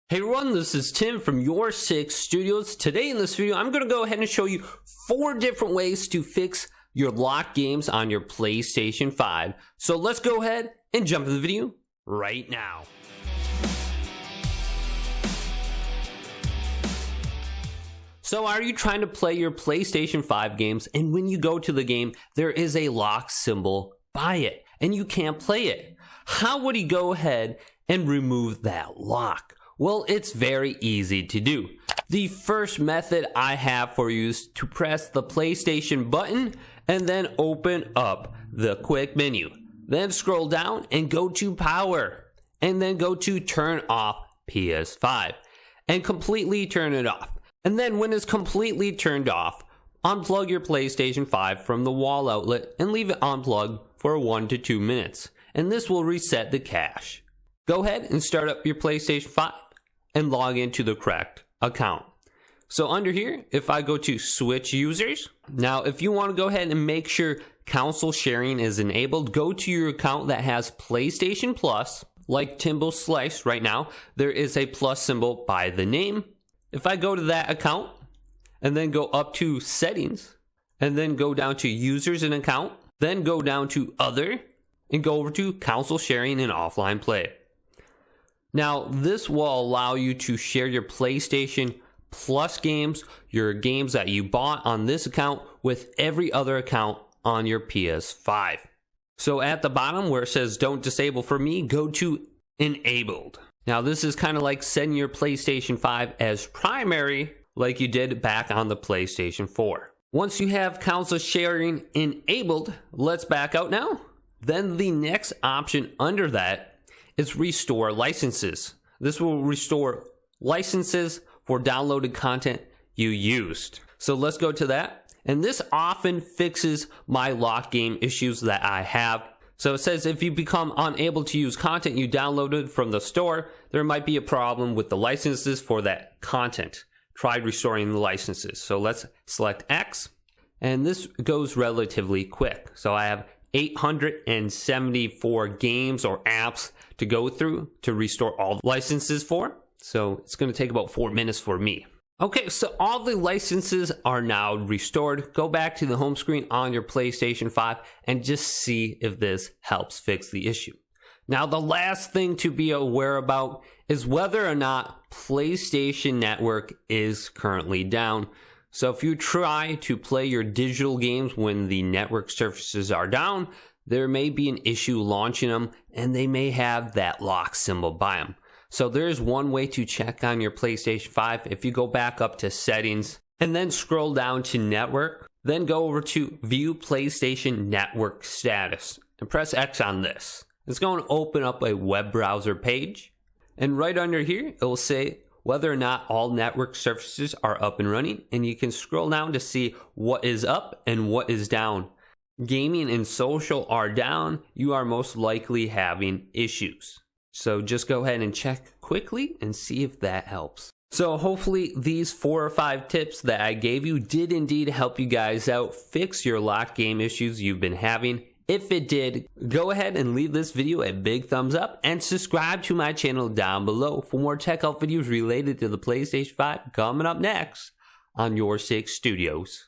Hey everyone, this is Tim from YourSixStudios. Today in this video, I'm going to go ahead and show you 4 different ways to fix your locked games on your PlayStation 5. So let's go ahead and jump into the video right now. So are you trying to play your PlayStation 5 games, and when you go to the game, there is a lock symbol by it, and you can't play it? How would you go ahead and remove that lock? Well, it's very easy to do. The first method I have for you is to press the PlayStation button and then open up the quick menu. Then scroll down and go to power, and then go to turn off PS5 and completely turn it off. And then when it's completely turned off, unplug your PlayStation 5 from the wall outlet and leave it unplugged for 1 to 2 minutes. And this will reset the cache. Go ahead and start up your PlayStation 5 and log into the correct account. So under here, if I go to switch users, now if you want to go ahead and make sure console sharing is enabled, go to your account that has PlayStation Plus, like Timbo Slice right now, there is a plus symbol by the name. If I go to that account and then go up to settings and then go down to users and account, then go down to other and go over to console sharing and offline play. Now, this will allow you to share your PlayStation Plus games, your games that you bought on this account, with every other account on your PS5. So at the bottom where it says don't disable for me, go to enabled. Now, this is kind of like setting your PlayStation 5 as primary like you did back on the PlayStation 4. Once you have console sharing enabled, let's back out now. Then the next option under that is restore licenses. This will restore licenses for downloaded content you used. So let's go to that. And this often fixes my locked game issues that I have. So it says if you become unable to use content you downloaded from the store, there might be a problem with the licenses for that content. Try restoring the licenses. So let's select X. And this goes relatively quick. So I have 874 games or apps to go through to restore all the licenses for. So it's going to take about 4 minutes for me. Okay, so all the licenses are now restored. Go back to the home screen on your PlayStation 5 and just see if this helps fix the issue. Now, the last thing to be aware about is whether or not PlayStation Network is currently down. So if you try to play your digital games when the network services are down, there may be an issue launching them, and they may have that lock symbol by them. So there's one way to check on your PlayStation 5. If you go back up to settings and then scroll down to network, then go over to view PlayStation Network status and press X on this. It's going to open up a web browser page, and right under here it will say whether or not all network services are up and running, and you can scroll down to see what is up and what is down. Gaming and social are down. You are most likely having issues. So just go ahead and check quickly and see if that helps. So hopefully these 4 or 5 tips that I gave you did indeed help you guys out fix your locked game issues you've been having. If it did, go ahead and leave this video a big thumbs up and subscribe to my channel down below for more tech help videos related to the PlayStation 5 coming up next on YourSixStudios.